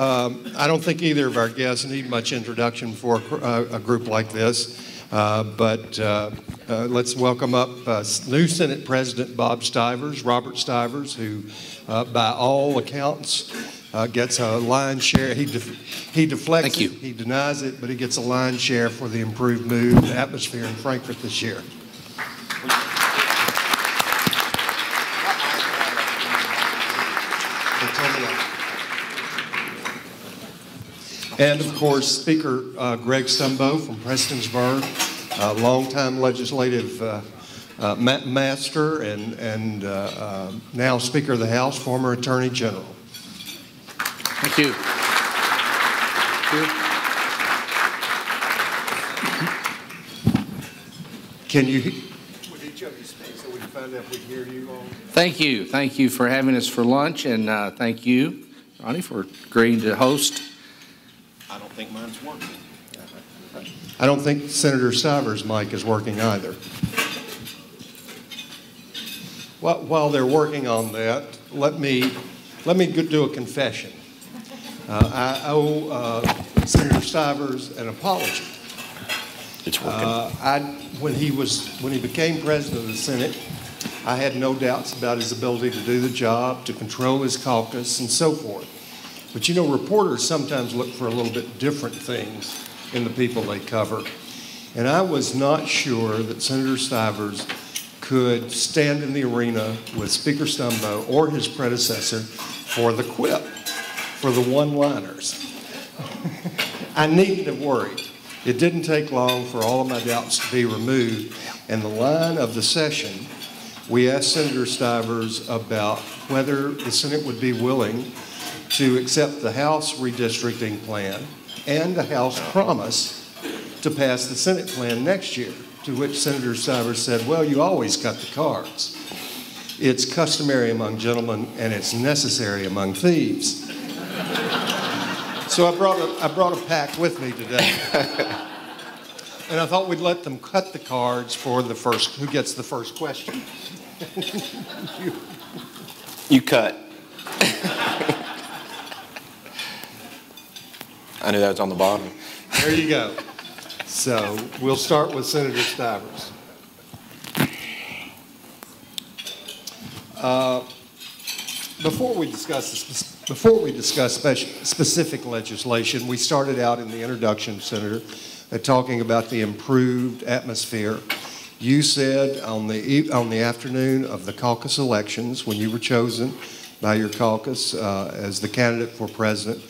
I don't think either of our guests need much introduction for a group like this, but let's welcome up new Senate President Bob Stivers, Robert Stivers, who by all accounts gets a lion's share. He deflects it, he denies it, but he gets a lion's share for the improved mood and atmosphere in Frankfurt this year. And of course, Speaker Greg Stumbo from Prestonsburg, longtime legislative master and now Speaker of the House, former Attorney General. Thank you. Can you, would each of you speak so we can find out if we can hear you all? Thank you. Thank you for having us for lunch, and thank you, Ronnie, for agreeing to host. I don't think mine's working. I don't think Senator Stivers' mic is working either. While they're working on that, let me do a confession. I owe Senator Stivers an apology. It's working. When he became president of the Senate, I had no doubts about his ability to do the job, to control his caucus, and so forth. But you know, reporters sometimes look for a little bit different things in the people they cover. And I was not sure that Senator Stivers could stand in the arena with Speaker Stumbo or his predecessor for the quip, for the one-liners. I needn't have worried. It didn't take long for all of my doubts to be removed. And the line of the session, we asked Senator Stivers about whether the Senate would be willing to accept the House redistricting plan and the House promise to pass the Senate plan next year, to which Senator Stivers said, well, you always cut the cards. It's customary among gentlemen and it's necessary among thieves. So I brought a pack with me today. And I thought we'd let them cut the cards for the first, who gets the first question. You cut. I knew that was on the bottom. There you go. So we'll start with Senator Stivers. Before we discuss specific legislation, we started out in the introduction, Senator, talking about the improved atmosphere. You said on the afternoon of the caucus elections, when you were chosen by your caucus as the candidate for president,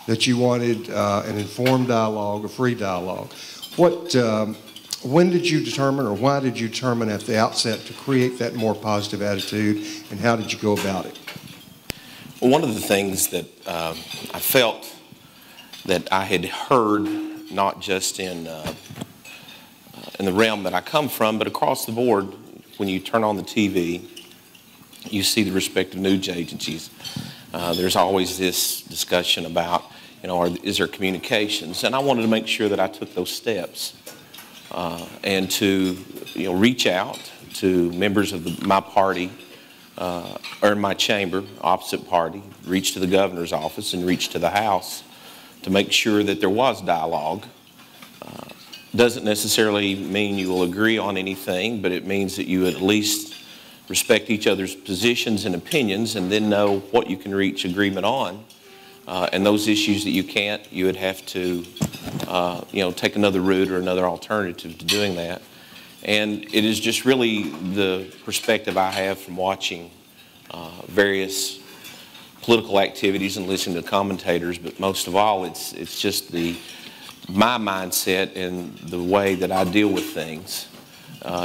that you wanted an informed dialogue, a free dialogue. When did you determine, or why did you determine at the outset to create that more positive attitude, and how did you go about it? Well, one of the things that I felt that I had heard, not just in the realm that I come from, but across the board, when you turn on the TV, you see the respective news agencies. There's always this discussion about, you know, is there communications? And I wanted to make sure that I took those steps and to, you know, reach out to members of my party or my chamber, opposite party, reach to the governor's office and reach to the House to make sure that there was dialogue. Doesn't necessarily mean you will agree on anything, but it means that you at least respect each other's positions and opinions and then know what you can reach agreement on. And those issues that you can't, you would have to, you know, take another route or another alternative to doing that. And it is just really the perspective I have from watching various political activities and listening to commentators, but most of all, it's just my mindset and the way that I deal with things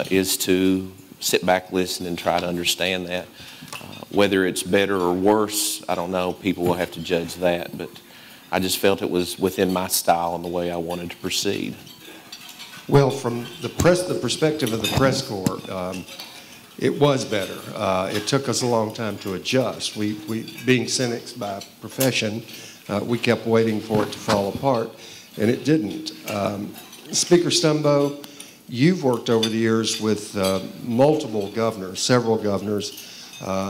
is to sit back, listen, and try to understand that. Whether it's better or worse, I don't know. People will have to judge that. But I just felt it was within my style and the way I wanted to proceed. Well, from the perspective of the press corps, it was better. It took us a long time to adjust. We being cynics by profession, we kept waiting for it to fall apart, and it didn't. Speaker Stumbo, you've worked over the years with multiple governors, several governors,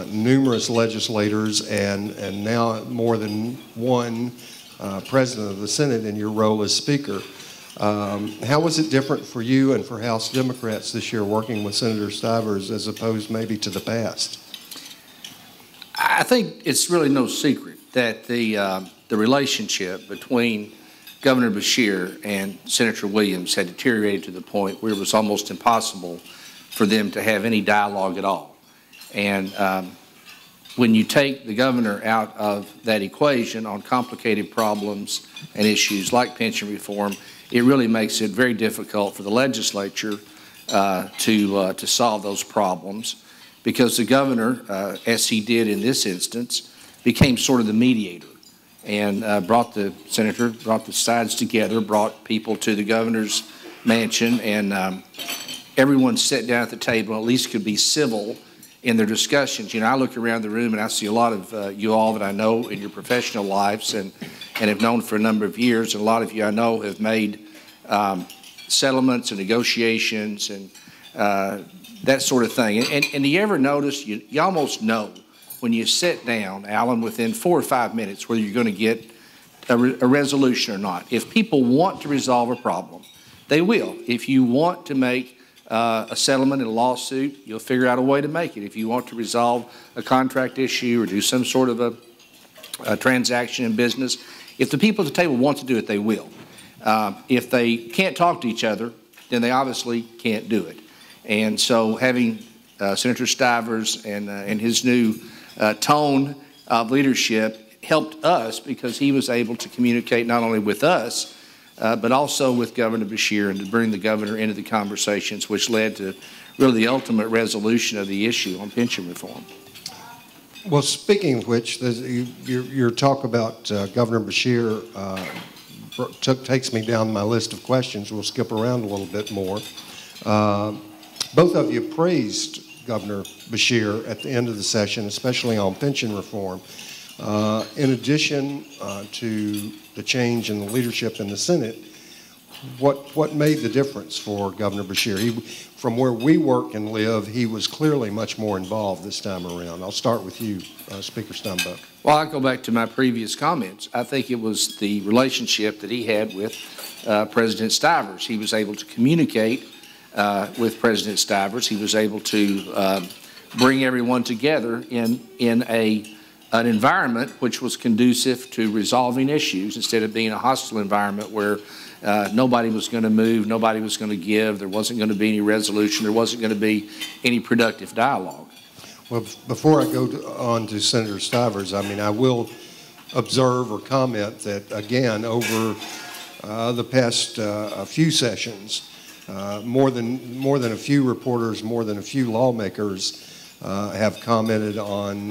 numerous legislators, and now more than one President of the Senate in your role as Speaker. How was it different for you and for House Democrats this year working with Senator Stivers as opposed maybe to the past? I think it's really no secret that the relationship between Governor Beshear and Senator Williams had deteriorated to the point where it was almost impossible for them to have any dialogue at all. And when you take the governor out of that equation on complicated problems and issues like pension reform, it really makes it very difficult for the legislature to solve those problems, because the governor, as he did in this instance, became sort of the mediator and brought the sides together, brought people to the governor's mansion, and everyone sat down at the table and at least could be civil in their discussions. You know, I look around the room and I see a lot of you all that I know in your professional lives and have known for a number of years, and a lot of you I know have made settlements and negotiations and that sort of thing. And do you ever notice, you almost know when you sit down, Alan, within 4 or 5 minutes whether you're going to get a resolution or not. If people want to resolve a problem, they will. If you want to make a settlement in a lawsuit, you'll figure out a way to make it. If you want to resolve a contract issue or do some sort of a transaction in business, if the people at the table want to do it, they will. If they can't talk to each other, then they obviously can't do it. And so having Senator Stivers and his new tone of leadership helped us, because he was able to communicate not only with us, but also with Governor Beshear, and to bring the governor into the conversations, which led to really the ultimate resolution of the issue on pension reform. Well, speaking of which, your talk about Governor Beshear takes me down my list of questions. We'll skip around a little bit more. Both of you praised Governor Beshear at the end of the session, especially on pension reform. In addition to the change in the leadership in the Senate, what made the difference for Governor Beshear? From where we work and live, he was clearly much more involved this time around. I'll start with you, Speaker Stumbo. Well, I'll go back to my previous comments. I think it was the relationship that he had with President Stivers. He was able to communicate with President Stivers. He was able to bring everyone together in an environment which was conducive to resolving issues, instead of being a hostile environment where nobody was going to move, nobody was going to give, there wasn't going to be any resolution, there wasn't going to be any productive dialogue. Well, before I go on to Senator Stivers, I mean, I will observe or comment that, again, over the past few sessions, more than a few reporters, more than a few lawmakers have commented on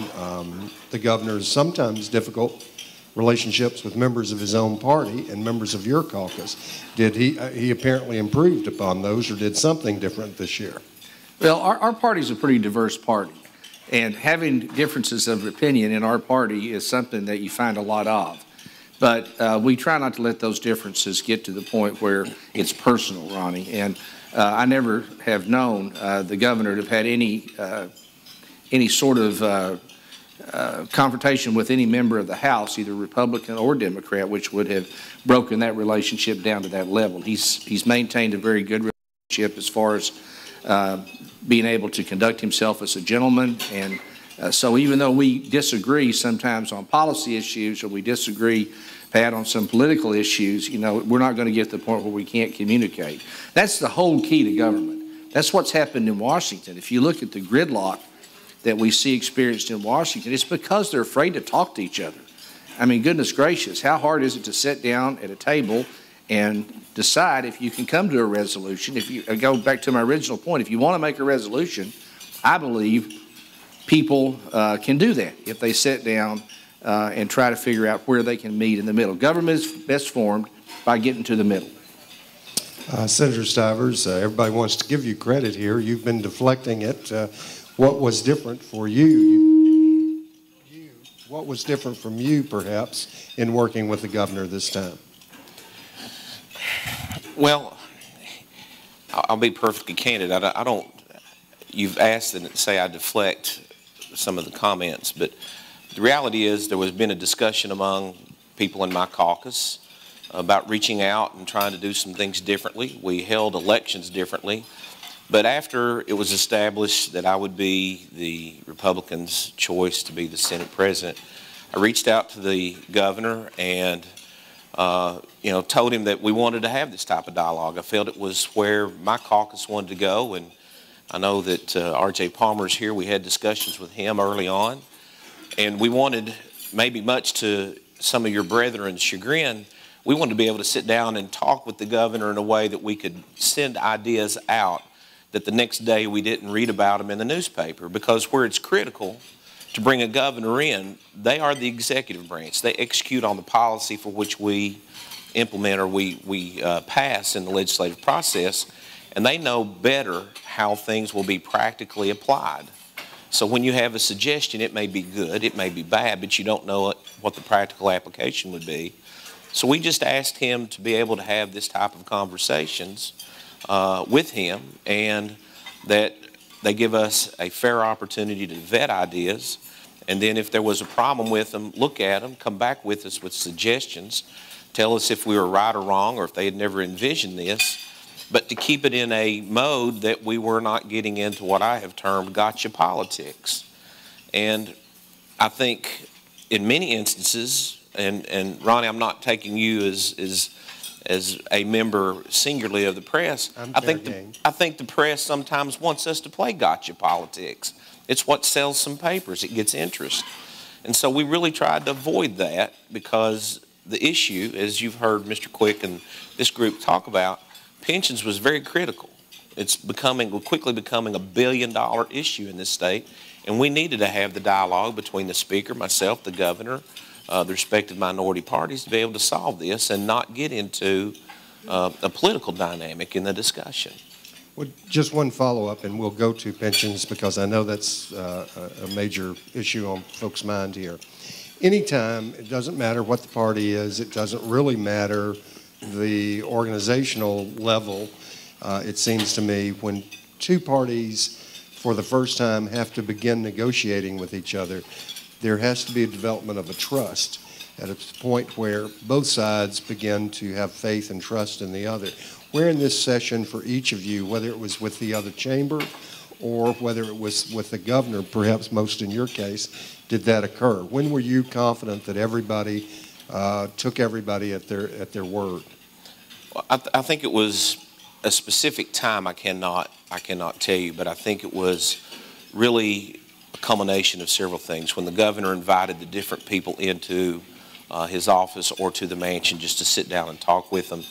the governor's sometimes difficult relationships with members of his own party and members of your caucus. Did he apparently improved upon those, or did something different this year? Well, our party is a pretty diverse party, and having differences of opinion in our party is something that you find a lot of. But we try not to let those differences get to the point where it's personal, Ronnie. And I never have known the governor to have had any sort of confrontation with any member of the House, either Republican or Democrat, which would have broken that relationship down to that level. He's maintained a very good relationship as far as being able to conduct himself as a gentleman. And so even though we disagree sometimes on policy issues, or we disagree, Pat, on some political issues, you know, we're not going to get to the point where we can't communicate. That's the whole key to government. That's what's happened in Washington. If you look at the gridlock that we see experienced in Washington, it's because they're afraid to talk to each other. I mean, goodness gracious, how hard is it to sit down at a table and decide if you can come to a resolution? If you go back to my original point, if you want to make a resolution, I believe people can do that if they sit down and try to figure out where they can meet in the middle. Government is best formed by getting to the middle. Senator Stivers, everybody wants to give you credit here. You've been deflecting it. What was different for you? What was different from you, perhaps, in working with the governor this time? Well, I'll be perfectly candid. I don't. You've asked that say I deflect some of the comments, but the reality is there has been a discussion among people in my caucus about reaching out and trying to do some things differently. We held elections differently. But after it was established that I would be the Republicans' choice to be the Senate President, I reached out to the governor and told him that we wanted to have this type of dialogue. I felt it was where my caucus wanted to go, and I know that R.J. Palmer's here. We had discussions with him early on, and we wanted, maybe much to some of your brethren's chagrin, we wanted to be able to sit down and talk with the governor in a way that we could send ideas out that the next day we didn't read about them in the newspaper, because where it's critical to bring a governor in, they are the executive branch. They execute on the policy for which we implement or we pass in the legislative process, and they know better how things will be practically applied. So when you have a suggestion, it may be good, it may be bad, but you don't know what the practical application would be. So we just asked him to be able to have this type of conversations with him, and that they give us a fair opportunity to vet ideas, and then if there was a problem with them, look at them, come back with us with suggestions, tell us if we were right or wrong, or if they had never envisioned this, but to keep it in a mode that we were not getting into what I have termed gotcha politics. And I think in many instances, and Ronnie, I'm not taking you as a member singularly of the press, I think the press sometimes wants us to play gotcha politics. It's what sells some papers. It gets interest. And so we really tried to avoid that, because the issue, as you've heard Mr. Quick and this group talk about, pensions was very critical. It's quickly becoming $1 billion issue in this state, and we needed to have the dialogue between the Speaker, myself, the Governor, the respective minority parties to be able to solve this and not get into a political dynamic in the discussion. Well, just one follow-up, and we'll go to pensions because I know that's a major issue on folks' mind here. Anytime, it doesn't matter what the party is, it doesn't really matter the organizational level, it seems to me, when two parties for the first time have to begin negotiating with each other, there has to be a development of a trust at a point where both sides begin to have faith and trust in the other. Where in this session for each of you, whether it was with the other chamber or whether it was with the governor, perhaps most in your case, did that occur? When were you confident that everybody took everybody at their word? Well, I think it was a specific time I cannot tell you, but I think it was really a culmination of several things. When the governor invited the different people into his office or to the mansion just to sit down and talk with them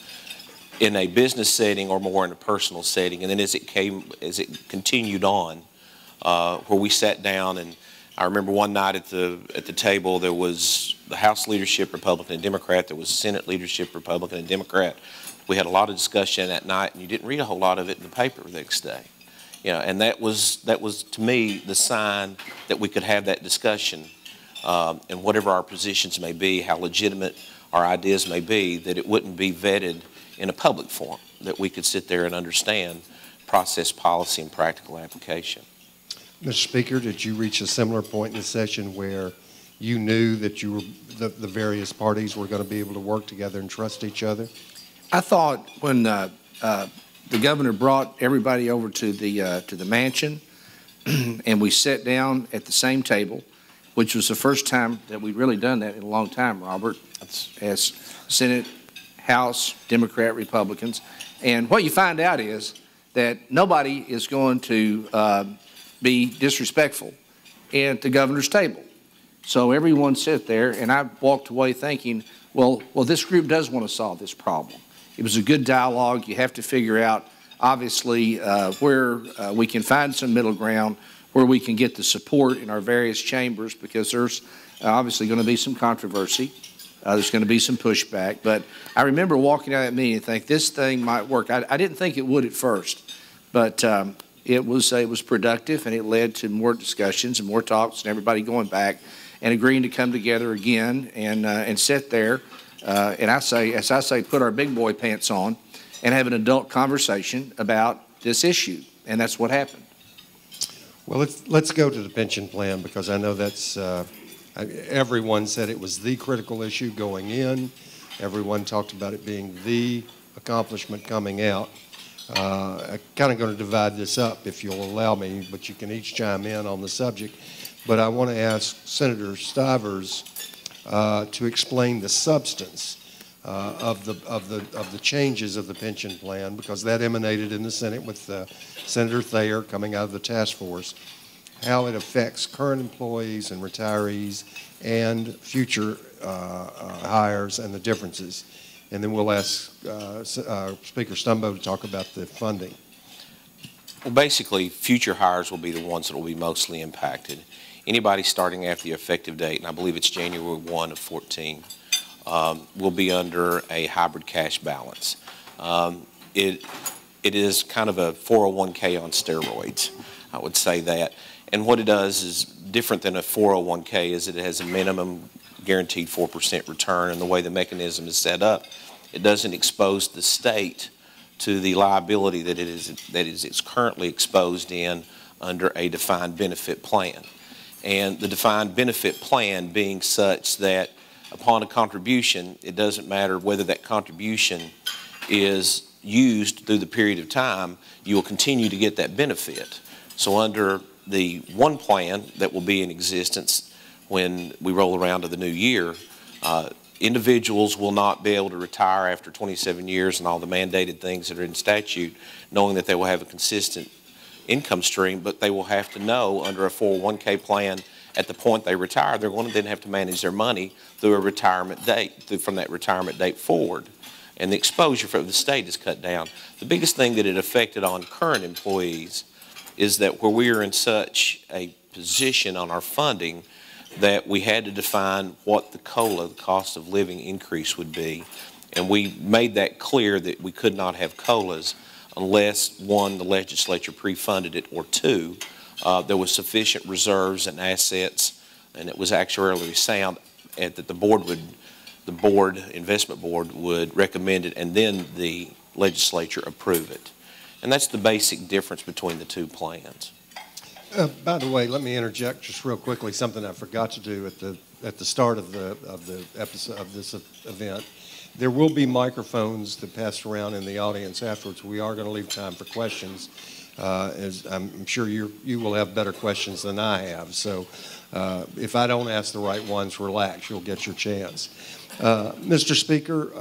in a business setting or more in a personal setting, and then as it continued on, where we sat down, and I remember one night at the table there was the House leadership, Republican and Democrat. There was Senate leadership, Republican and Democrat. We had a lot of discussion that night, and you didn't read a whole lot of it in the paper the next day. And that was to me the sign that we could have that discussion, and whatever our positions may be, how legitimate our ideas may be, that it wouldn't be vetted in a public forum, that we could sit there and understand process, policy, and practical application. Mr. Speaker, did you reach a similar point in the session where you knew that the various parties were going to be able to work together and trust each other? I thought when the governor brought everybody over to the mansion and we sat down at the same table, which was the first time that we'd really done that in a long time, Robert, as Senate, House, Democrat, Republicans. And what you find out is that nobody is going to be disrespectful at the governor's table. So everyone sat there, and I walked away thinking, well, this group does want to solve this problem. It was a good dialogue. You have to figure out, obviously, where we can find some middle ground, where we can get the support in our various chambers, because there's obviously going to be some controversy. There's going to be some pushback. But I remember walking out of that meeting and think this thing might work. I didn't think it would at first, but it was productive, and it led to more discussions and more talks, and everybody going back and agreeing to come together again and sit there. And as I say, put our big boy pants on and have an adult conversation about this issue. And that's what happened. Well, let's go to the pension plan, because I know that's Everyone said it was the critical issue going in. Everyone talked about it being the accomplishment coming out. I'm kind of going to divide this up, if you'll allow me, but you can each chime in on the subject. But I want to ask Senator Stivers to explain the substance of the changes of the pension plan, because that emanated in the Senate with Senator Thayer coming out of the task force, how it affects current employees and retirees and future hires and the differences. And then we'll ask Speaker Stumbo to talk about the funding. Well, basically, future hires will be the ones that will be mostly impacted. Anybody starting after the effective date, and I believe it's January 1 of 14, will be under a hybrid cash balance. It is kind of a 401k on steroids, I would say that. And what it does is different than a 401k is it has a minimum guaranteed 4% return, and the way the mechanism is set up, it doesn't expose the state to the liability that it's currently exposed in under a defined benefit plan. And the defined benefit plan being such that upon a contribution, it doesn't matter whether that contribution is used through the period of time, you will continue to get that benefit. So under the one plan that will be in existence when we roll around to the new year, individuals will not be able to retire after 27 years and all the mandated things that are in statute, knowing that they will have a consistent income stream, but they will have to know under a 401k plan at the point they retire, they're going to then have to manage their money through a retirement date, from that retirement date forward. And the exposure for the state is cut down. The biggest thing that it affected on current employees is that where we are in such a position on our funding that we had to define what the COLA, the cost of living increase, would be. And we made that clear that we could not have COLAs unless, one, the legislature pre-funded it, or two, there was sufficient reserves and assets, and it was actuarially sound, and that the investment board would recommend it, and then the legislature approve it. And that's the basic difference between the two plans. By the way, let me interject just real quickly something I forgot to do at the start of the episode of this event. There will be microphones that pass around in the audience afterwards. We are going to leave time for questions, as I'm sure you will have better questions than I have. So if I don't ask the right ones, relax, you'll get your chance. Mr. Speaker,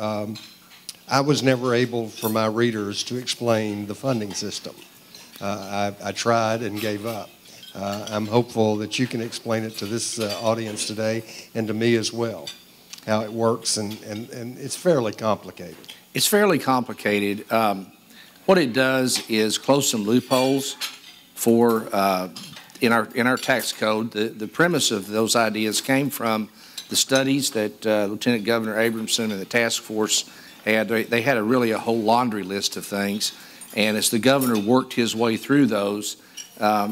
I was never able for my readers to explain the funding system. I tried and gave up. I'm hopeful that you can explain it to this audience today and to me as well, how it works, and it's fairly complicated. It's fairly complicated. What it does is close some loopholes for in our tax code. The premise of those ideas came from the studies that Lieutenant Governor Abramson and the task force had. They had a whole laundry list of things, and as the governor worked his way through those,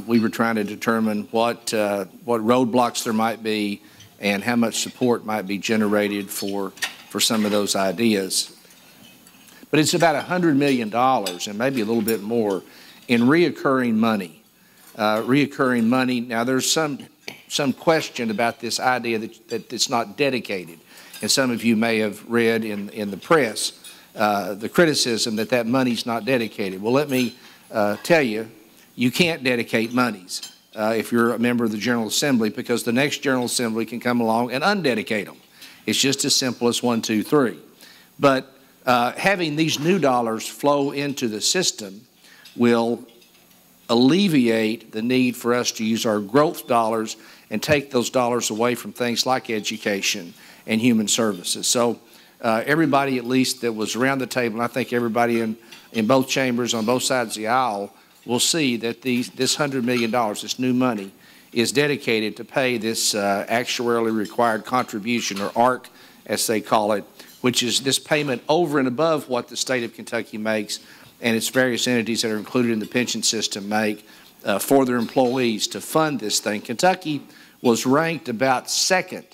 we were trying to determine what roadblocks there might be and how much support might be generated for some of those ideas. But it's about $100 million and maybe a little bit more in reoccurring money. Reoccurring money. Now, there's some question about this idea that it's not dedicated, and some of you may have read in the press the criticism that money's not dedicated. Well, let me tell you, you can't dedicate monies if you're a member of the General Assembly, because the next General Assembly can come along and undedicate them. It's just as simple as 1, 2, 3. But having these new dollars flow into the system will alleviate the need for us to use our growth dollars and take those dollars away from things like education and human services. So everybody, at least that was around the table, and I think everybody in both chambers on both sides of the aisle, will see that this $100 million, this new money, is dedicated to pay this actuarially required contribution, or ARC as they call it, which is this payment over and above what the state of Kentucky makes and its various entities that are included in the pension system make for their employees to fund this thing. Kentucky was ranked about second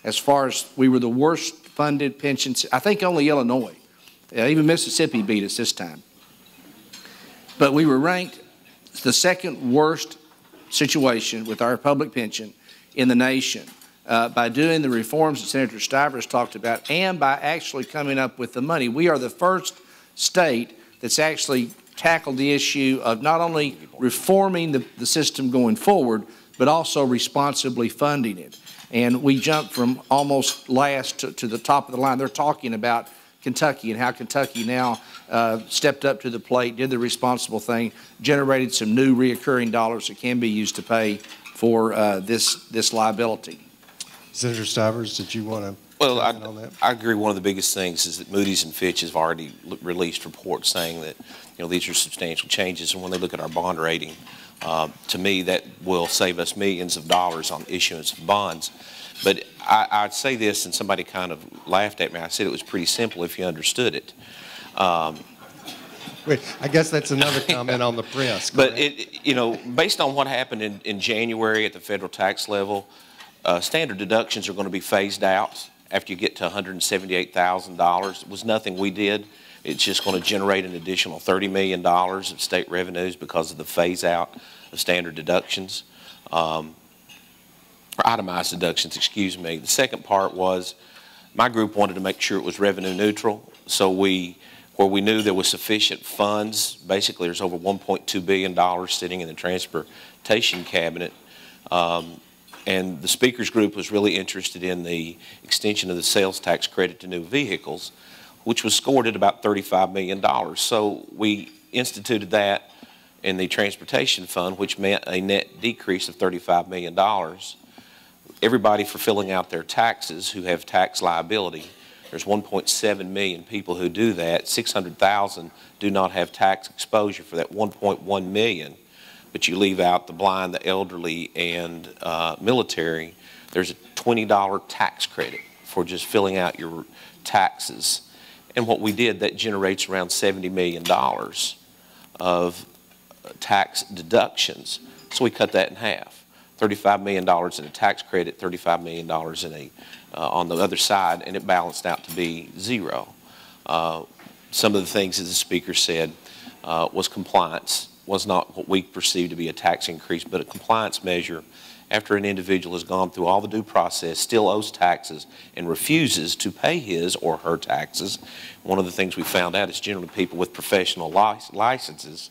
as far as we were the worst funded pensions. I think only Illinois, even Mississippi beat us this time. But we were ranked the second worst situation with our public pension in the nation. by doing the reforms that Senator Stivers talked about and by actually coming up with the money. We are the first state that's actually tackled the issue of not only reforming the system going forward, but also responsibly funding it. And we jumped from almost last to the top of the line. They're talking about Kentucky and how Kentucky now stepped up to the plate, did the responsible thing, generated some new reoccurring dollars that can be used to pay for this liability. Senator Stivers, did you want to comment on that? I agree. One of the biggest things is that Moody's and Fitch have already released reports saying that these are substantial changes, and when they look at our bond rating, to me that will save us millions of dollars on issuance of bonds. But I'd say this, and somebody kind of laughed at me. I said it was pretty simple if you understood it. Wait, I guess that's another comment on the press. But based on what happened in January at the federal tax level, standard deductions are going to be phased out after you get to $178,000. It was nothing we did. It's just going to generate an additional $30 million of state revenues because of the phase out of standard deductions, or itemized deductions, excuse me. The second part was my group wanted to make sure it was revenue neutral. So where we knew there was sufficient funds, basically there's over $1.2 billion sitting in the transportation cabinet. And the speaker's group was really interested in the extension of the sales tax credit to new vehicles, which was scored at about $35 million. So we instituted that in the transportation fund, which meant a net decrease of $35 million. Everybody for filling out their taxes who have tax liability, there's 1.7 million people who do that. 600,000 do not have tax exposure for that 1.1 million. But you leave out the blind, the elderly, and military. There's a $20 tax credit for just filling out your taxes. And what we did, that generates around $70 million of tax deductions. So we cut that in half. $35 million in a tax credit, $35 million in on the other side, and it balanced out to be zero. Some of the things that the speaker said was compliance. Was not what we perceive to be a tax increase, but a compliance measure after an individual has gone through all the due process, still owes taxes, and refuses to pay his or her taxes. One of the things we found out is generally people with professional licenses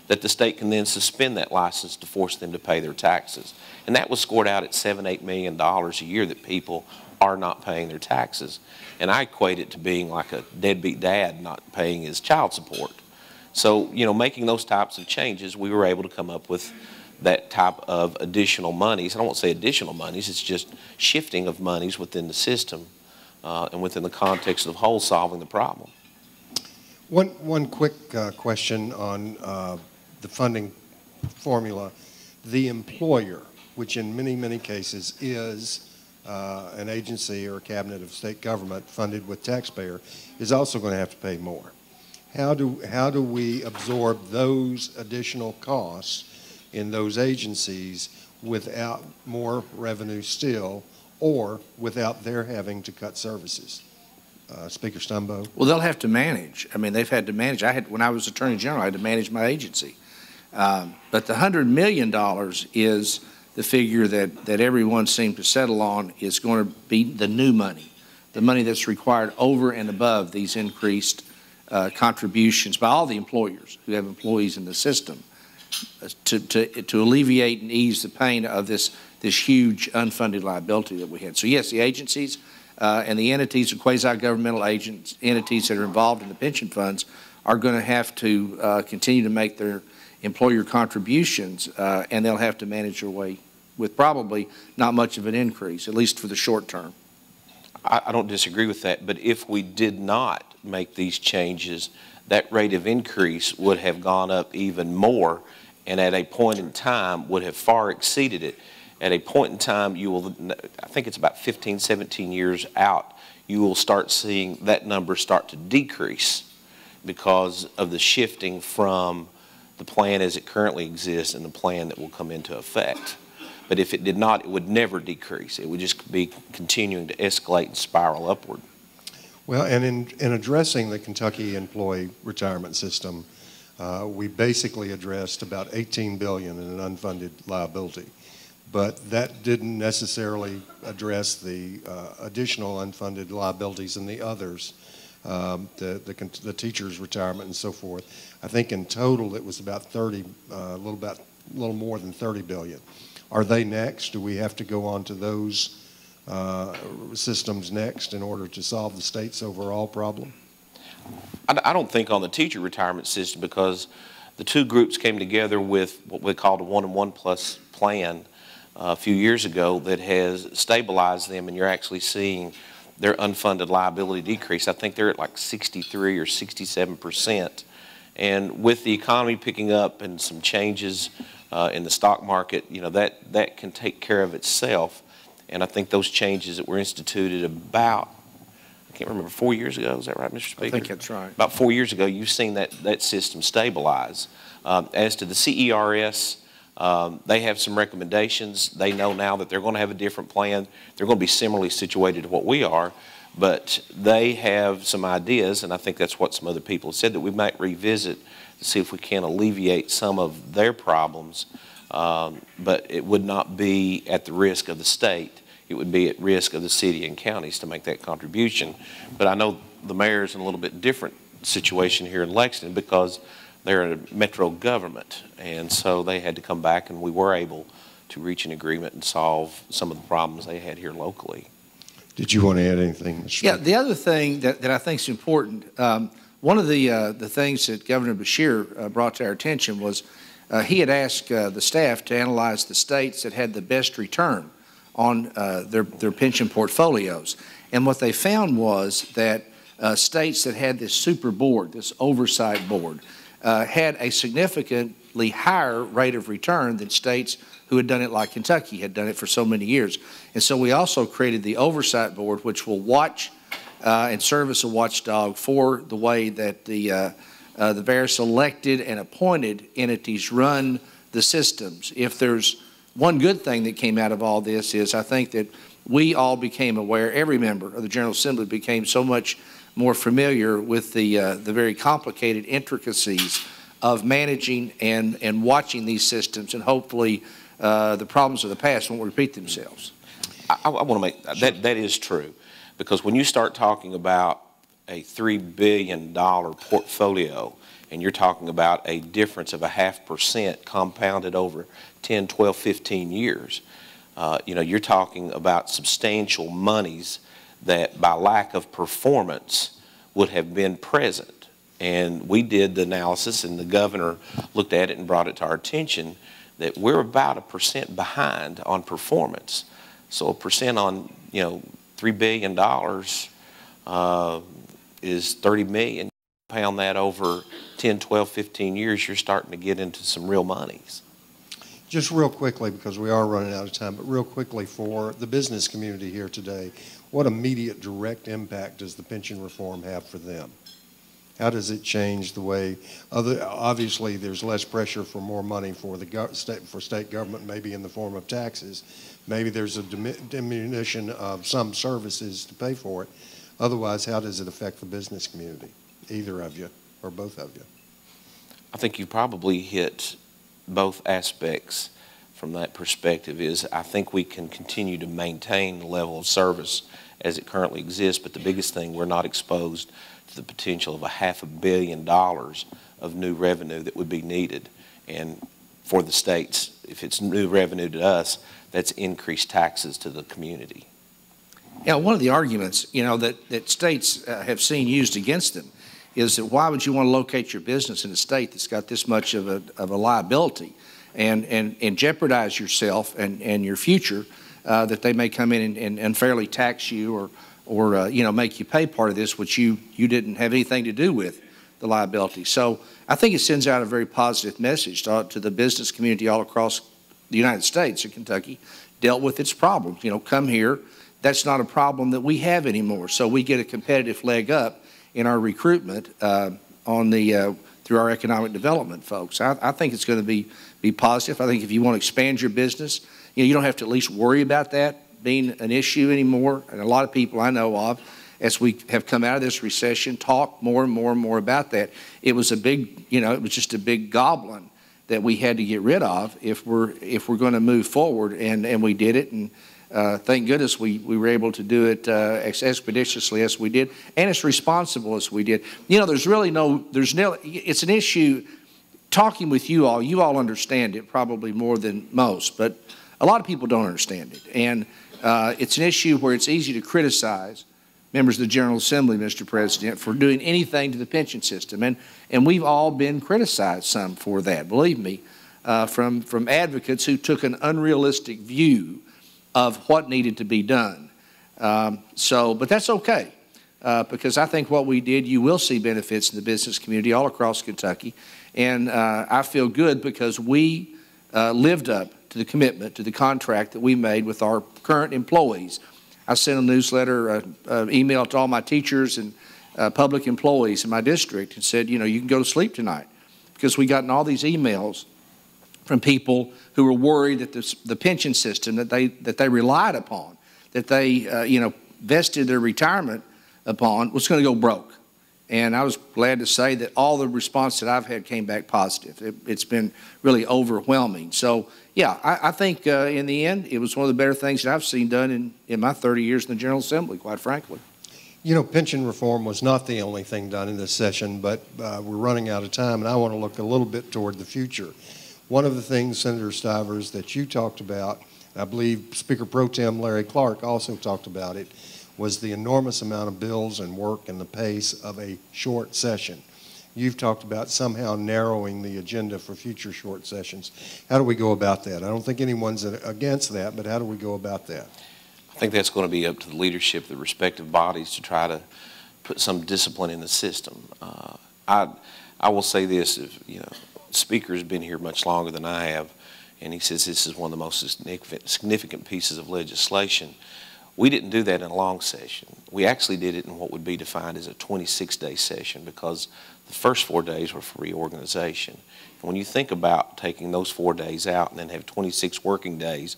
that the state can then suspend that license to force them to pay their taxes. And that was scored out at $7–8 million a year that people are not paying their taxes. And I equate it to being like a deadbeat dad not paying his child support. So, making those types of changes, we were able to come up with that type of additional monies. I don't want to say additional monies, it's just shifting of monies within the system and within the context of whole solving the problem. One quick question on the funding formula. The employer, which in many cases is an agency or a cabinet of state government funded with taxpayer, is also going to have to pay more. How do we absorb those additional costs in those agencies without more revenue still, or without their having to cut services? Speaker Stumbo. Well, they'll have to manage. I mean, they've had to manage. When I was Attorney General, I had to manage my agency. But the $100 million is the figure that everyone seemed to settle on is going to be the new money, the money that's required over and above these increased contributions by all the employers who have employees in the system to alleviate and ease the pain of this huge unfunded liability that we had. So yes, the agencies and the entities, the quasi-governmental entities that are involved in the pension funds are going to have to continue to make their employer contributions, and they'll have to manage their way with probably not much of an increase, at least for the short term. I don't disagree with that, but if we did not make these changes, that rate of increase would have gone up even more, and at a point in time would have far exceeded it. At a point in time, you will, I think it's about 15, 17 years out, you will start seeing that number start to decrease because of the shifting from the plan as it currently exists and the plan that will come into effect. But if it did not, it would never decrease. It would just be continuing to escalate and spiral upward. Well, and in addressing the Kentucky employee retirement system, we basically addressed about $18 billion in an unfunded liability. but that didn't necessarily address the additional unfunded liabilities and the others, the teachers' retirement and so forth. I think in total it was about a little more than 30 billion. Are they next? Do we have to go on to those systems next in order to solve the state's overall problem? I don't think on the teacher retirement system, because the two groups came together with what we called a 1-and-1+ plan a few years ago that has stabilized them, and you're actually seeing their unfunded liability decrease. I think they're at like 63 or 67%. And with the economy picking up and some changes in the stock market, you know, that can take care of itself. And I think those changes that were instituted about, I can't remember, 4 years ago, is that right, Mr. Speaker? I think that's right. About 4 years ago, you've seen that system stabilize. As to the CERS, they have some recommendations. They know now that they're going to have a different plan. They're going to be similarly situated to what we are, but they have some ideas, and I think that's what some other people have said, that we might revisit to see if we can alleviate some of their problems, but it would not be at the risk of the state. It would be at risk of the city and counties to make that contribution. But I know the mayor's in a little bit different situation here in Lexington because they're a metro government, and so they had to come back, and we were able to reach an agreement and solve some of the problems they had here locally. Did you want to add anything, Mr. Yeah, the other thing that I think is important, one of the things that Governor Beshear brought to our attention was he had asked the staff to analyze the states that had the best return on their pension portfolios. And what they found was that states that had this super board, this oversight board, had a significantly higher rate of return than states who had done it like Kentucky had done it for so many years. And so we also created the oversight board, which will watch and serve as a watchdog for the way that the various elected and appointed entities run the systems. If there's one good thing that came out of all this is I think that we all became aware, every member of the General Assembly became so much more familiar with the very complicated intricacies of managing and watching these systems, and hopefully the problems of the past won't repeat themselves. I want to make that is true, because when you start talking about a $3 billion portfolio and you're talking about a difference of 0.5% compounded over 10, 12, 15 years, you know, you're talking about substantial monies that by lack of performance would have been present. And we did the analysis, and the governor looked at it and brought it to our attention that we're about 1% behind on performance. So 1% on, you know, $3 billion is 30 million. Pound that over 10, 12, 15 years, you're starting to get into some real monies. Just real quickly, because we are running out of time, but real quickly for the business community here today, what immediate direct impact does the pension reform have for them? How does it change the way, obviously there's less pressure for more money for the state government, maybe in the form of taxes. Maybe there's a diminution of some services to pay for it. Otherwise, how does it affect the business community, either of you or both of you? I think you probably hit both aspects from that perspective. Is I think we can continue to maintain the level of service as it currently exists, but the biggest thing, we're not exposed to the potential of $500 million of new revenue that would be needed. And for the states, if it's new revenue to us, that's increased taxes to the community. Yeah, one of the arguments, you know, that states have seen used against them is that why would you want to locate your business in a state that's got this much of a liability and jeopardize yourself and your future, that they may come in and unfairly tax you or you know, make you pay part of this, which you didn't have anything to do with the liability. So I think it sends out a very positive message to the business community all across the United States and Kentucky dealt with its problems. You know, come here. That's not a problem that we have anymore. So we get a competitive leg up in our recruitment through our economic development folks. I think it's going to be positive. I think if you want to expand your business, you know, you don't have to at least worry about that being an issue anymore. And a lot of people I know of, as we have come out of this recession, talk more and more and more about that. It was a big, you know, it was just a big goblin that we had to get rid of if we're going to move forward, and we did it, and thank goodness we were able to do it as expeditiously as we did, and as responsible as we did. You know, it's an issue. Talking with you all understand it probably more than most, but a lot of people don't understand it, and it's an issue where it's easy to criticize members of the General Assembly, Mr. President, for doing anything to the pension system. And we've all been criticized some for that, believe me, from advocates who took an unrealistic view of what needed to be done. But that's okay, because I think what we did, you will see benefits in the business community all across Kentucky. And I feel good because we lived up to the commitment, to the contract that we made with our current employees. I sent a newsletter, email to all my teachers and public employees in my district and said, you know, you can go to sleep tonight, because we gotten all these emails from people who were worried that the pension system that they relied upon, that they vested their retirement upon, was going to go broke. And I was glad to say that all the response that I've had came back positive. It's been really overwhelming. So, yeah, I think in the end, it was one of the better things that I've seen done in my 30 years in the General Assembly, quite frankly. You know, pension reform was not the only thing done in this session, but we're running out of time, and I want to look a little bit toward the future. One of the things, Senator Stivers, that you talked about, and I believe Speaker Pro Tem Larry Clark also talked about it, was the enormous amount of bills and work and the pace of a short session. You've talked about somehow narrowing the agenda for future short sessions. How do we go about that? I don't think anyone's against that, but how do we go about that? I think that's going to be up to the leadership of the respective bodies to try to put some discipline in the system. I will say this, if, you know, the Speaker has been here much longer than I have, and he says this is one of the most significant pieces of legislation. We didn't do that in a long session. We actually did it in what would be defined as a 26-day session, because the first 4 days were for reorganization. And when you think about taking those 4 days out and then have 26 working days,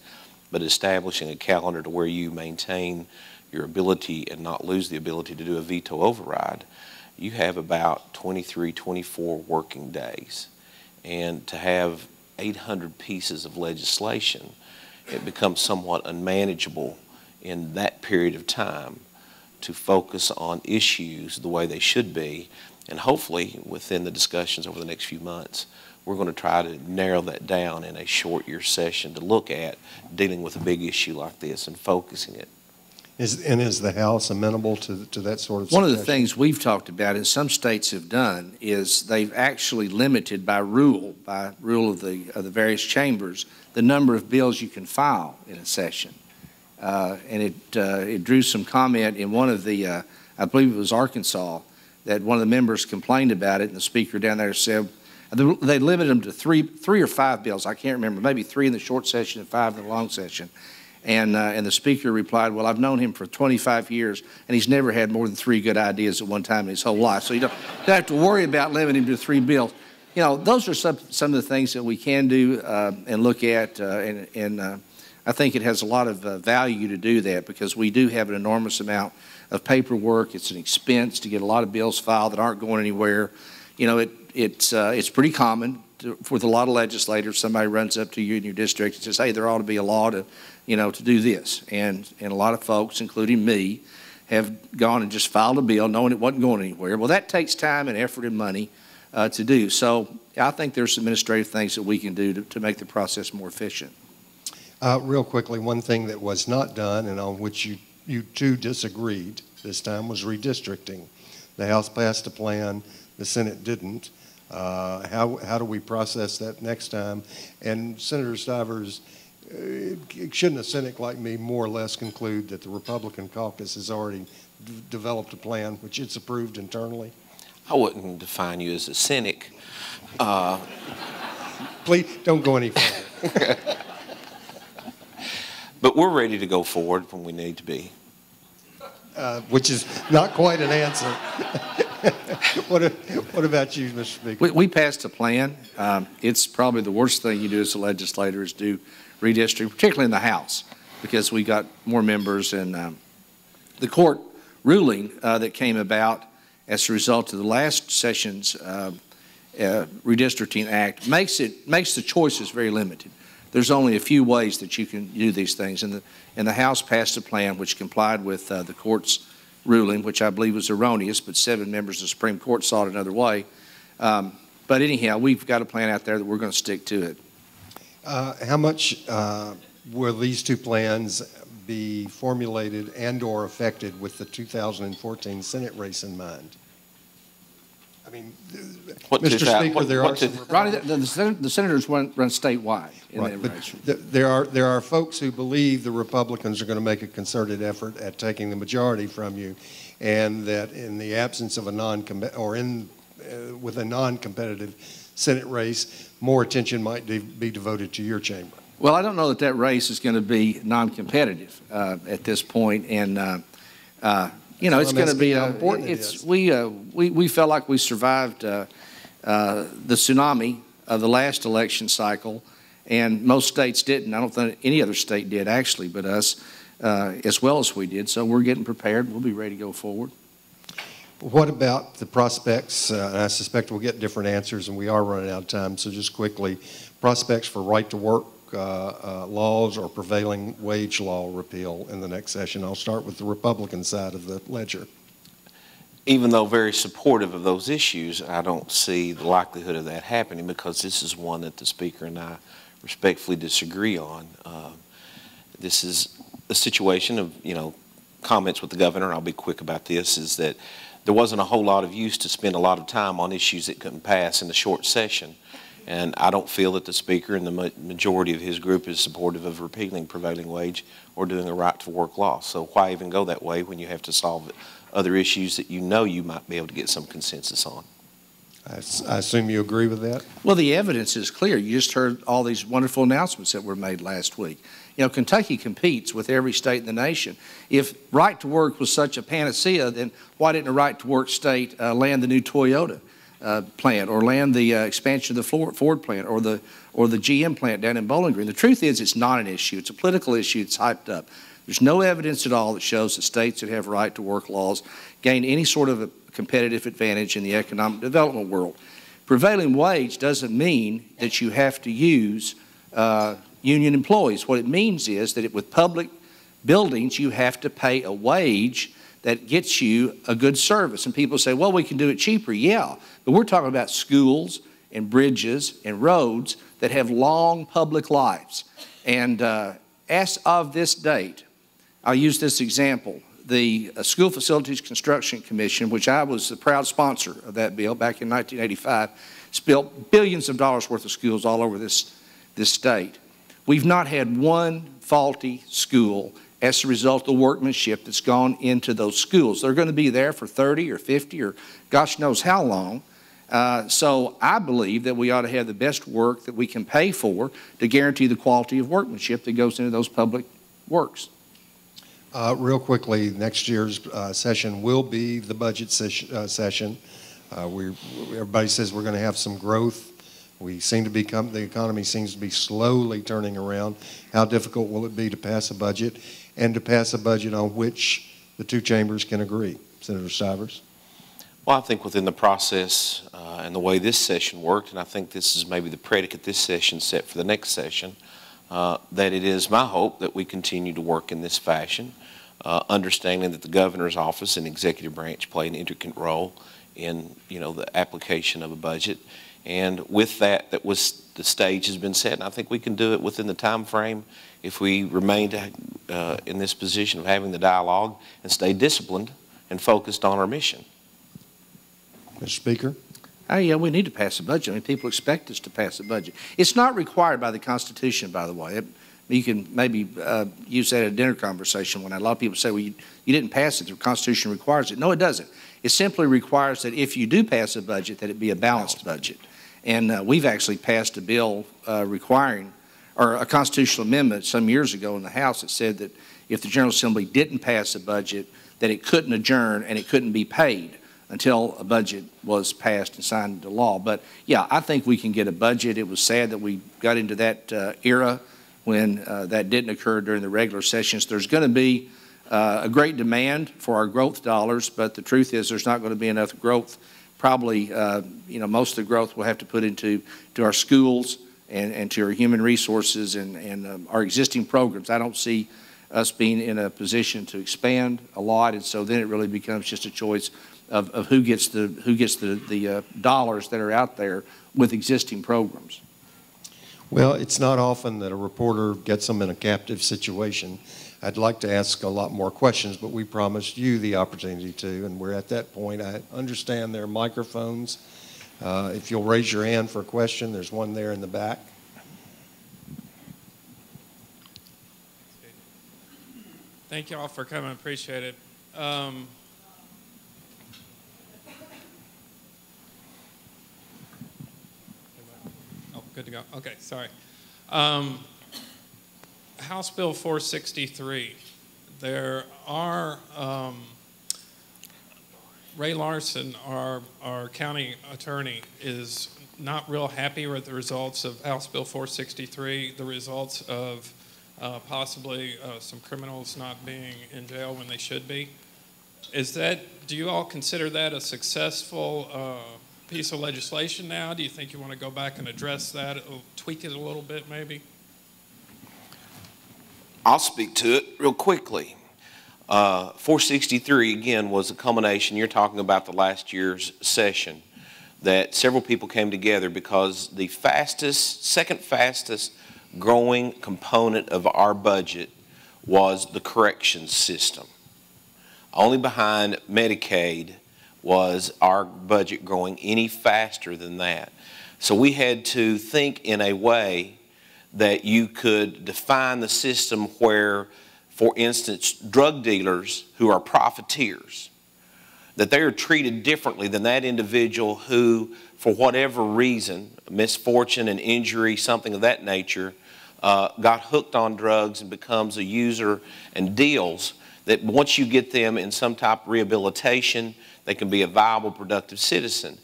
but establishing a calendar to where you maintain your ability and not lose the ability to do a veto override, you have about 23, 24 working days. And to have 800 pieces of legislation, it becomes somewhat unmanageable in that period of time to focus on issues the way they should be. And hopefully within the discussions over the next few months, we're going to try to narrow that down in a short year session to look at dealing with a big issue like this and focusing it. Is the House amenable to that sort of One of the things we've talked about, and some states have done, is they've actually limited by rule of the various chambers, the number of bills you can file in a session. And it drew some comment in one of the, I believe it was Arkansas, that one of the members complained about it, and the Speaker down there said they limited them to three or five bills. I can't remember, maybe 3 in the short session and 5 in the long session. And the Speaker replied, well, I've known him for 25 years, and he's never had more than 3 good ideas at one time in his whole life. So you don't have to worry about limiting him to 3 bills. You know, those are some of the things that we can do and look at, and I think it has a lot of value to do that, because we do have an enormous amount of paperwork. It's an expense to get a lot of bills filed that aren't going anywhere. You know, it's pretty common with a lot of legislators. Somebody runs up to you in your district and says, hey, there ought to be a law to, you know, to do this. And a lot of folks, including me, have gone and just filed a bill knowing it wasn't going anywhere. Well, that takes time and effort and money to do. So I think there's some administrative things that we can do to make the process more efficient. Real quickly, one thing that was not done and on which you two disagreed this time was redistricting. The House passed a plan, the Senate didn't. How do we process that next time? And Senator Stivers, shouldn't a cynic like me more or less conclude that the Republican caucus has already developed a plan which it's approved internally? I wouldn't define you as a cynic. Please don't go any further. But we're ready to go forward when we need to be. Which is not quite an answer. What about you, Mr. Speaker? We passed a plan. It's probably the worst thing you do as a legislator is do redistricting, particularly in the House, because we got more members. And the court ruling that came about as a result of the last session's Redistricting Act makes the choices very limited. There's only a few ways that you can do these things, and the House passed a plan which complied with the court's ruling, which I believe was erroneous, but 7 members of the Supreme Court saw it another way. But anyhow, we've got a plan out there that we're going to stick to it. How much will these two plans be formulated and/or affected with the 2014 Senate race in mind? I mean, Mr. Speaker, there are some... Ronnie, the senators run statewide in right, that race. There are folks who believe the Republicans are going to make a concerted effort at taking the majority from you, and that in the absence of a with a non-competitive Senate race, more attention might be devoted to your chamber. Well, I don't know that that race is going to be non-competitive at this point, and you know, it's going to be we felt like we survived the tsunami of the last election cycle, and most states didn't. I don't think any other state did actually, but us as well as we did. So we're getting prepared. We'll be ready to go forward. What about the prospects? And I suspect we'll get different answers, and we are running out of time. So just quickly, prospects for right-to-work laws or prevailing wage law repeal in the next session. I'll start with the Republican side of the ledger. Even though very supportive of those issues, I don't see the likelihood of that happening, because this is one that the Speaker and I respectfully disagree on. This is a situation of, you know, comments with the governor, and I'll be quick about this, is that there wasn't a whole lot of use to spend a lot of time on issues that couldn't pass in the short session. And I don't feel that the Speaker and the majority of his group is supportive of repealing prevailing wage or doing a right-to-work law. So why even go that way when you have to solve other issues that you know you might be able to get some consensus on? I assume you agree with that? Well, the evidence is clear. You just heard all these wonderful announcements that were made last week. You know, Kentucky competes with every state in the nation. If right-to-work was such a panacea, then why didn't a right-to-work state land the new Toyota plant, or land the expansion of the Ford plant, or the GM plant down in Bowling Green? The truth is, it's not an issue. It's a political issue. It's hyped up. There's no evidence at all that shows that states that have right-to-work laws gain any sort of a competitive advantage in the economic development world. Prevailing wage doesn't mean that you have to use union employees. What it means is that with public buildings, you have to pay a wage that gets you a good service. And people say, well, we can do it cheaper. Yeah, but we're talking about schools and bridges and roads that have long public lives. And as of this date, I'll use this example. The School Facilities Construction Commission, which I was the proud sponsor of that bill back in 1985, built billions of dollars worth of schools all over this state. We've not had one faulty school as a result of the workmanship that's gone into those schools. They're going to be there for 30 or 50 or gosh knows how long. So I believe that we ought to have the best work that we can pay for to guarantee the quality of workmanship that goes into those public works. Real quickly, next year's session will be the budget session. Everybody says we're going to have some growth. We seem to the economy seems to be slowly turning around. How difficult will it be to pass a budget, and to pass a budget on which the two chambers can agree? Senator Stivers. Well, I think within the process and the way this session worked, and I think this is maybe the predicate this session set for the next session, that it is my hope that we continue to work in this fashion, understanding that the governor's office and executive branch play an intricate role in, you know, the application of a budget. And with that, the stage has been set, and I think we can do it within the time frame if we remain in this position of having the dialogue and stay disciplined and focused on our mission. Mr. Speaker. Yeah, we need to pass a budget. I mean, people expect us to pass a budget. It's not required by the Constitution, by the way. You can maybe use that at a dinner conversation when a lot of people say, well, you didn't pass it, the Constitution requires it. No, it doesn't. It simply requires that if you do pass a budget, that it be a balanced budget. And we've actually passed a bill requiring, or a constitutional amendment some years ago in the House that said that if the General Assembly didn't pass a budget, that it couldn't adjourn and it couldn't be paid until a budget was passed and signed into law. But yeah, I think we can get a budget. It was sad that we got into that era when that didn't occur during the regular sessions. There's going to be a great demand for our growth dollars, but the truth is there's not going to be enough growth probably, most of the growth we'll have to put into our schools and to our human resources and our existing programs. I don't see us being in a position to expand a lot, and so then it really becomes just a choice of who gets the dollars that are out there with existing programs. Well, it's not often that a reporter gets them in a captive situation. I'd like to ask a lot more questions, but we promised you the opportunity to, and we're at that point. I understand there are microphones. If you'll raise your hand for a question, there's one there in the back. Thank you all for coming. Appreciate it. Good to go. Okay, sorry. House Bill 463. There are, Ray Larson, our county attorney, is not real happy with the results of House Bill 463, the results of possibly some criminals not being in jail when they should be. Do you all consider that a successful piece of legislation now? Do you think you want to go back and address that, tweak it a little bit maybe? I'll speak to it real quickly. 463, again, was a culmination. You're talking about the last year's session, that several people came together because the second fastest growing component of our budget was the corrections system. Only behind Medicaid was our budget growing any faster than that. So we had to think in a way that you could define the system where, for instance, drug dealers who are profiteers, that they are treated differently than that individual who, for whatever reason, misfortune, an injury, something of that nature, got hooked on drugs and becomes a user and deals, that once you get them in some type of rehabilitation, they can be a viable, productive citizen.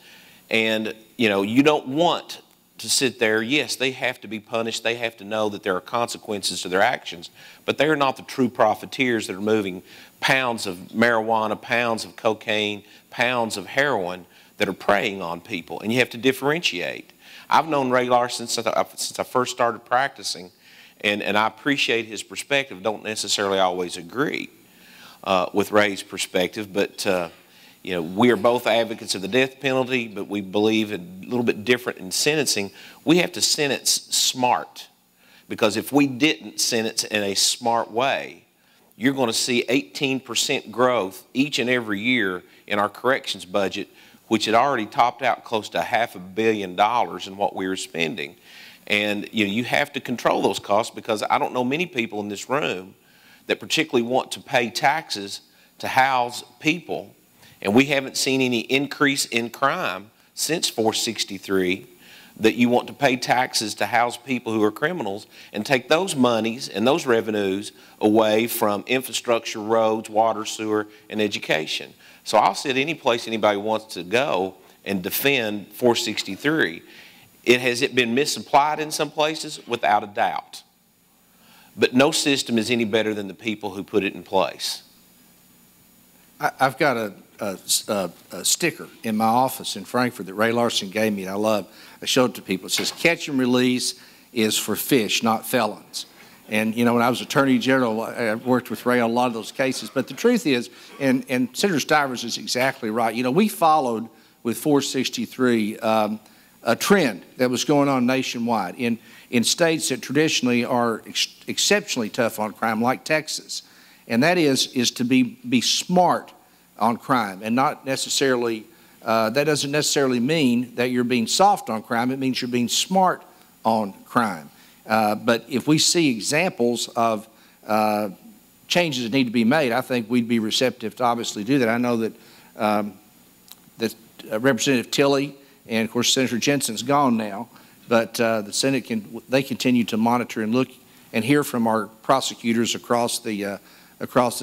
And, you don't want to sit there. Yes, they have to be punished. They have to know that there are consequences to their actions, but they are not the true profiteers that are moving pounds of marijuana, pounds of cocaine, pounds of heroin that are preying on people, and you have to differentiate. I've known Ray Larson since I first started practicing, and I appreciate his perspective. Don't necessarily always agree with Ray's perspective, but we are both advocates of the death penalty, but we believe a little bit different in sentencing. We have to sentence smart, because if we didn't sentence in a smart way, you're going to see 18% growth each and every year in our corrections budget, which had already topped out close to $500 million in what we were spending. And you have to control those costs, because I don't know many people in this room that particularly want to pay taxes to house people. And we haven't seen any increase in crime since 463, that you want to pay taxes to house people who are criminals and take those monies and those revenues away from infrastructure, roads, water, sewer, and education. So I'll sit any place anybody wants to go and defend 463. Has it been misapplied in some places? Without a doubt. But no system is any better than the people who put it in place. I've got a sticker in my office in Frankfurt that Ray Larson gave me, and I love. I showed it to people. It says, "Catch and release is for fish, not felons." And, when I was Attorney General, I worked with Ray on a lot of those cases. But the truth is, and Senator Stivers is exactly right, we followed with 463 a trend that was going on nationwide in states that traditionally are exceptionally tough on crime, like Texas. And that is to be smart on crime, and not necessarily, that doesn't necessarily mean that you're being soft on crime. It means you're being smart on crime. But if we see examples of changes that need to be made, I think we'd be receptive to obviously do that. I know that Representative Tilley and, of course, Senator Jensen's gone now, but the Senate continue to monitor and look and hear from our prosecutors across the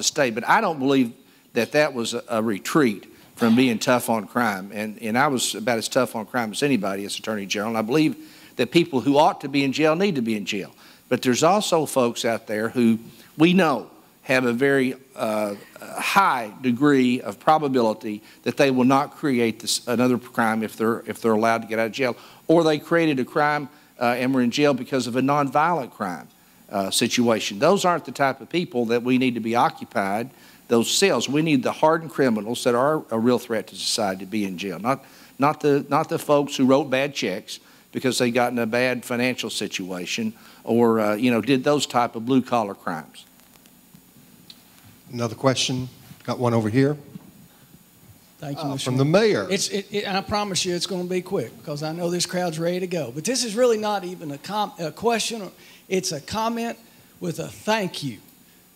state. But I don't believe that was a retreat from being tough on crime. And I was about as tough on crime as anybody as Attorney General. And I believe that people who ought to be in jail need to be in jail. But there's also folks out there who we know have a very high degree of probability that they will not create another crime if they're allowed to get out of jail, or they created a crime and were in jail because of a nonviolent crime situation. Those aren't the type of people that we need to be occupied those cells. We need the hardened criminals that are a real threat to society to be in jail, not the folks who wrote bad checks because they got in a bad financial situation or did those type of blue-collar crimes. Another question? Got one over here. Thank you, Mr. From the mayor. And I promise you it's going to be quick because I know this crowd's ready to go. But this is really not even a question. It's a comment with a thank you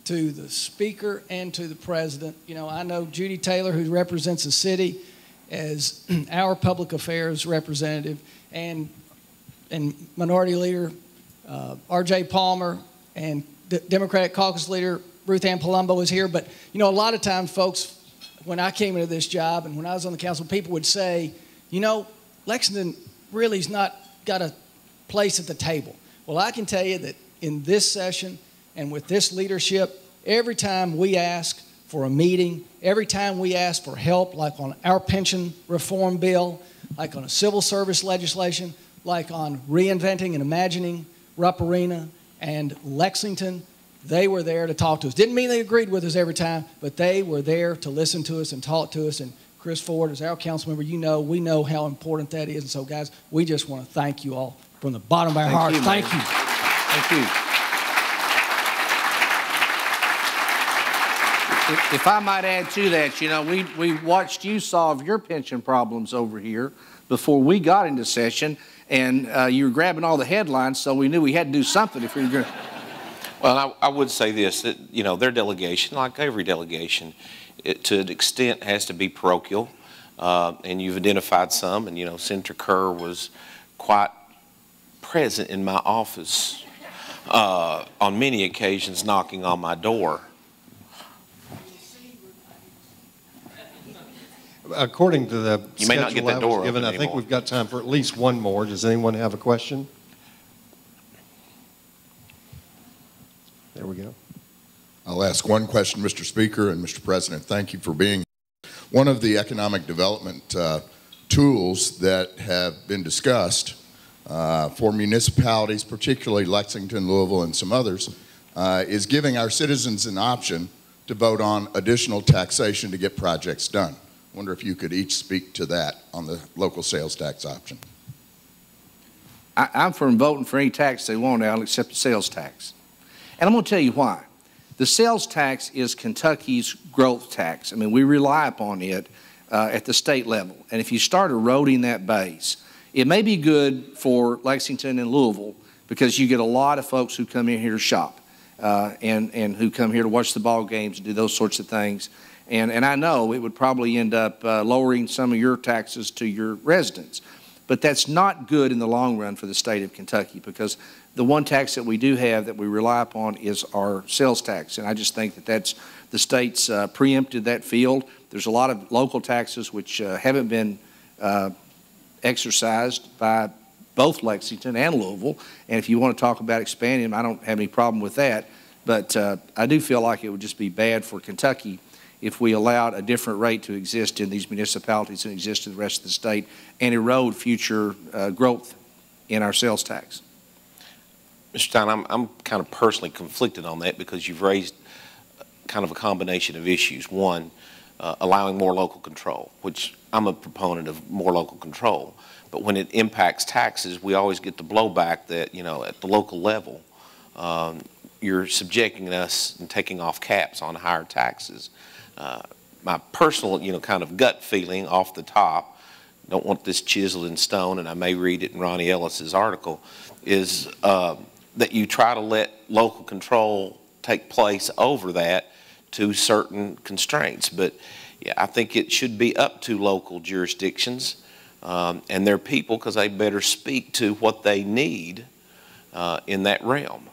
to the speaker and to the president. You know, I know Judy Taylor, who represents the city as our public affairs representative, and Minority Leader R.J. Palmer and the Democratic Caucus Leader Ruth Ann Palumbo is here. But, you know, a lot of times, folks, when I came into this job and when I was on the council, people would say, you know, Lexington really's not got a place at the table. Well, I can tell you that in this session and with this leadership, every time we ask for a meeting, every time we ask for help, like on our pension reform bill, like on a civil service legislation, like on reinventing and imagining Rupp Arena and Lexington, they were there to talk to us. Didn't mean they agreed with us every time, but they were there to listen to us and talk to us. And Chris Ford, as our council member, we know how important that is. And so, guys, we just want to thank you all from the bottom of our heart. Thank you. Thank you. If I might add to that, you know, we watched you solve your pension problems over here before we got into session, and you were grabbing all the headlines, so we knew we had to do something if we were going to. Well, I would say this, that, you know, their delegation, like every delegation, to an extent has to be parochial, and you've identified some, and, you know, Senator Kerr was quite present in my office on many occasions knocking on my door. According to the You may not get that door given, I think we've got time for at least one more. Does anyone have a question? There we go. I'll ask one question, Mr. Speaker and Mr. President. Thank you for being here. One of the economic development tools that have been discussed for municipalities, particularly Lexington, Louisville, and some others, is giving our citizens an option to vote on additional taxation to get projects done. I wonder if you could each speak to that on the local sales tax option. I'm for voting for any tax they want, Al, except the sales tax. And I'm going to tell you why. The sales tax is Kentucky's growth tax. I mean, we rely upon it at the state level. And if you start eroding that base, it may be good for Lexington and Louisville because you get a lot of folks who come in here to shop and who come here to watch the ball games and do those sorts of things. And I know it would probably end up lowering some of your taxes to your residents. But that's not good in the long run for the state of Kentucky because the one tax that we do have that we rely upon is our sales tax. And I just think that that's the state's preempted that field. There's a lot of local taxes which haven't been exercised by both Lexington and Louisville. And if you want to talk about expanding them, I don't have any problem with that. But I do feel like it would just be bad for Kentucky if we allowed a different rate to exist in these municipalities than exist in the rest of the state and erode future growth in our sales tax. Mr. Stein, I'm kind of personally conflicted on that because you've raised kind of a combination of issues. One, allowing more local control, which I'm a proponent of more local control. But when it impacts taxes, we always get the blowback that, you know, at the local level, you're subjecting us and taking off caps on higher taxes. My personal, you know, kind of gut feeling off the top, don't want this chiseled in stone, and I may read it in Ronnie Ellis's article, is that you try to let local control take place over that to certain constraints. But yeah, I think it should be up to local jurisdictions and their people because they better speak to what they need in that realm.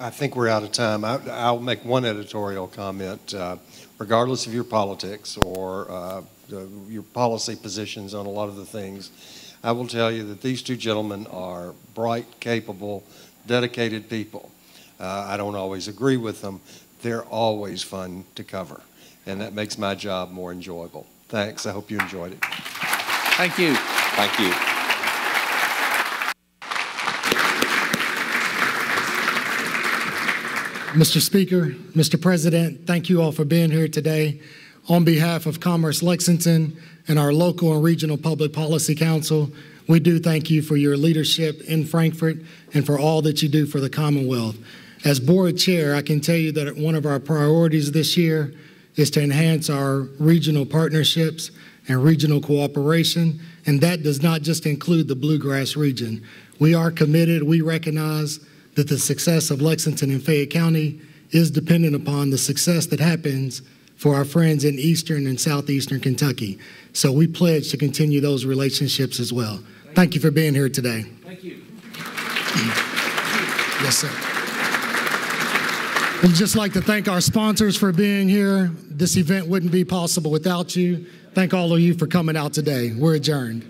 I think we're out of time. I'll make one editorial comment. Regardless of your politics or your policy positions on a lot of the things, I will tell you that these two gentlemen are bright, capable, dedicated people. I don't always agree with them. They're always fun to cover, and that makes my job more enjoyable. Thanks. I hope you enjoyed it. Thank you. Thank you. Mr. Speaker, Mr. President, thank you all for being here today. On behalf of Commerce Lexington and our local and regional public policy council, we do thank you for your leadership in Frankfort and for all that you do for the Commonwealth. As board chair, I can tell you that one of our priorities this year is to enhance our regional partnerships and regional cooperation, and that does not just include the Bluegrass region. We are committed, we recognize that the success of Lexington and Fayette County is dependent upon the success that happens for our friends in eastern and southeastern Kentucky. So we pledge to continue those relationships as well. Thank you for being here today. Thank you. Yes, sir. We'd just like to thank our sponsors for being here. This event wouldn't be possible without you. Thank all of you for coming out today. We're adjourned.